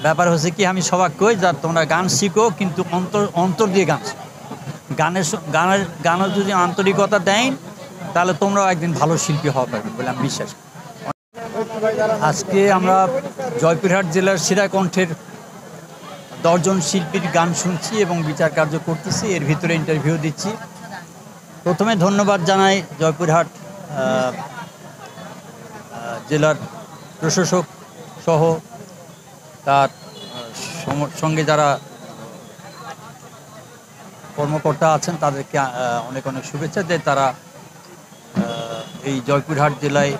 ব্যাপার হচ্ছে কি, আমি সবাই কই যা তোমরা গান শিখো, কিন্তু অন্তর অন্তর দিয়ে গান শিখো। গানের যদি আন্তরিকতা দেয়, তাহলে তোমরাও একদিন ভালো শিল্পী হওয়া পারবে বলে আমি বিশ্বাস করি। আজকে আমরা জয়পুরহাট জেলার সেরাকণ্ঠের 10 জন শিল্পীর গান শুনছি এবং বিচার কার্য করতেছি, এর ভিতরে ইন্টারভিউ দিচ্ছি। প্রথমে ধন্যবাদ জানাই জয়পুরহাট জেলার প্রশাসক সহ তার সঙ্গে যারা কর্মকর্তা আছেন তাদেরকে অনেক অনেক শুভেচ্ছা যে তারা এই জয়পুরহাট জেলায়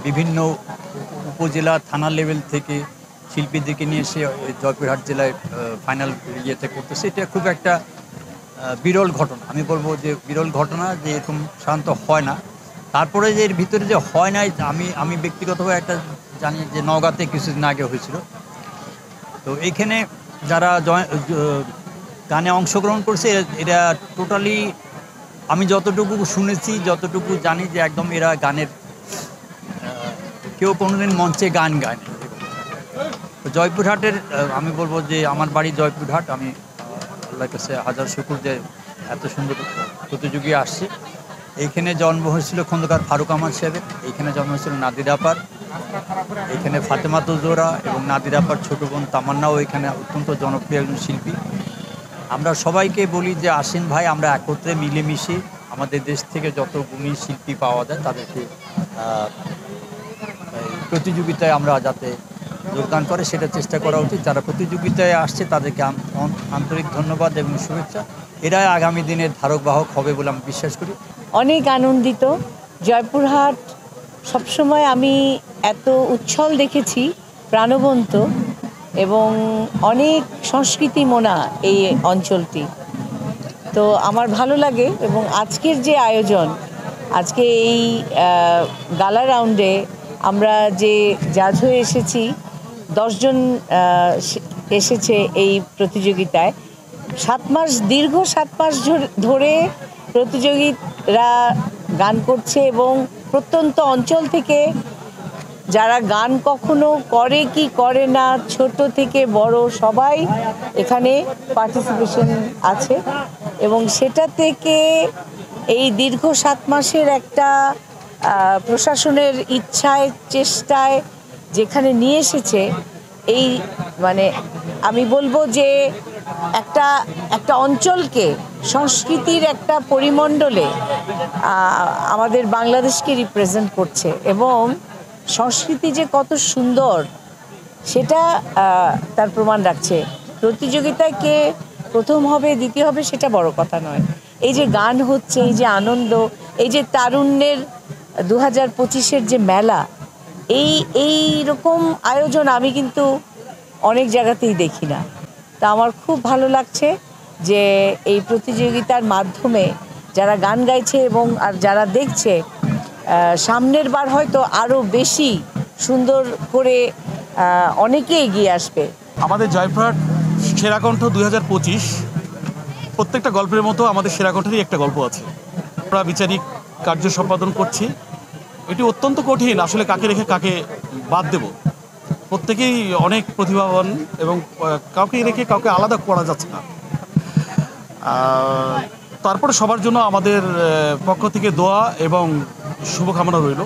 বিভিন্ন উপজেলা থানা লেভেল থেকে শিল্পীদেরকে নিয়ে এসে জয়পুরহাট জেলায় ফাইনাল ইয়েতে করতেছে। এটা খুব একটা বিরল ঘটনা, আমি বলবো যে বিরল ঘটনা, যে এরকম সাধারণত হয় না। তারপরে যে এর ভিতরে যে হয় নাই, আমি ব্যক্তিগতভাবে একটা জানি যে নওগাঁতে কিছুদিন আগে হয়েছিল। তো এইখানে যারা গানে অংশগ্রহণ করছে এরা টোটালি, আমি যতটুকু শুনেছি যতটুকু জানি, যে একদম এরা গানের কেউ কোনোদিন মঞ্চে গান গায় না। তো জয়পুরহাটের আমি বলবো যে আমার বাড়ি জয়পুরহাট, আমি আল্লাহর কাছে হাজার শুকর যে এত সুন্দর প্রতিযোগী আসছে। এইখানে জন্ম হয়েছিল খন্দকার ফারুক আহমদ সাহেবের, এইখানে জন্ম হয়েছিল নাদির আপার, এখানে ফাতেমা তুজোরা এবং নাদির আপার ছোটো বোন তামান্নাও এখানে অত্যন্ত জনপ্রিয় একজন শিল্পী। আমরা সবাইকে বলি যে আসেন ভাই, আমরা একত্রে মিলেমিশে আমাদের দেশ থেকে যত গুণী শিল্পী পাওয়া যায় তাদেরকে প্রতিযোগিতায় আমরা যাতে যোগদান করে সেটা চেষ্টা করা উচিত। যারা প্রতিযোগিতায় আসছে তাদেরকে আন্তরিক ধন্যবাদ এবং শুভেচ্ছা। এরাই আগামী দিনের ধারক বাহক হবে বলে আমি বিশ্বাস করি। অনেক আনন্দিত। জয়পুরহাট সবসময় আমি এত উচ্ছল দেখেছি, প্রাণবন্ত এবং অনেক সংস্কৃতি মোনা এই অঞ্চলটি। তো আমার ভালো লাগে এবং আজকের যে আয়োজন, আজকে এই গালা রাউন্ডে আমরা যে জাজ হয়ে এসেছি, 10 জন এসেছে এই প্রতিযোগিতায়। দীর্ঘ 7 মাস ধরে প্রতিযোগীরা গান করছে এবং প্রত্যন্ত অঞ্চল থেকে যারা গান কখনো করে কি করে না, ছোট থেকে বড় সবাই এখানে পার্টিসিপেশন আছে। এবং সেটা থেকে এই দীর্ঘ 7 মাসের একটা প্রশাসনের ইচ্ছায় চেষ্টায় যেখানে নিয়ে এসেছে, এই মানে আমি বলবো যে একটা অঞ্চলকে সংস্কৃতির একটা পরিমণ্ডলে আমাদের বাংলাদেশকে রিপ্রেজেন্ট করছে এবং সংস্কৃতি যে কত সুন্দর সেটা তার প্রমাণ রাখছে। প্রতিযোগিতায় কে প্রথম হবে দ্বিতীয় হবে সেটা বড় কথা নয়, এই যে গান হচ্ছে, এই যে আনন্দ, এই যে তারুণ্যের 2025-এর যে মেলা, এই রকম আয়োজন আমি কিন্তু অনেক জায়গাতেই দেখি না। তা আমার খুব ভালো লাগছে যে এই প্রতিযোগিতার মাধ্যমে যারা গান গাইছে এবং আর যারা দেখছে, সামনের বার হয়তো আরও বেশি সুন্দর করে অনেকে এগিয়ে আসবে। আমাদের জয়পুরহাট সেরাকণ্ঠ 2025 প্রত্যেকটা গল্পের মতো আমাদের সেরাকণ্ঠেরই একটা গল্প আছে। আমরা বিচারিক কার্য সম্পাদন করছি। এটি অত্যন্ত কঠিন, আসলে কাকে রেখে কাকে বাদ দেব। প্রত্যেকেই অনেক প্রতিভাবান এবং কাউকে রেখে কাউকে আলাদা করা যাচ্ছে না। তারপরে সবার জন্য আমাদের পক্ষ থেকে দোয়া এবং শুভকামনা রইল।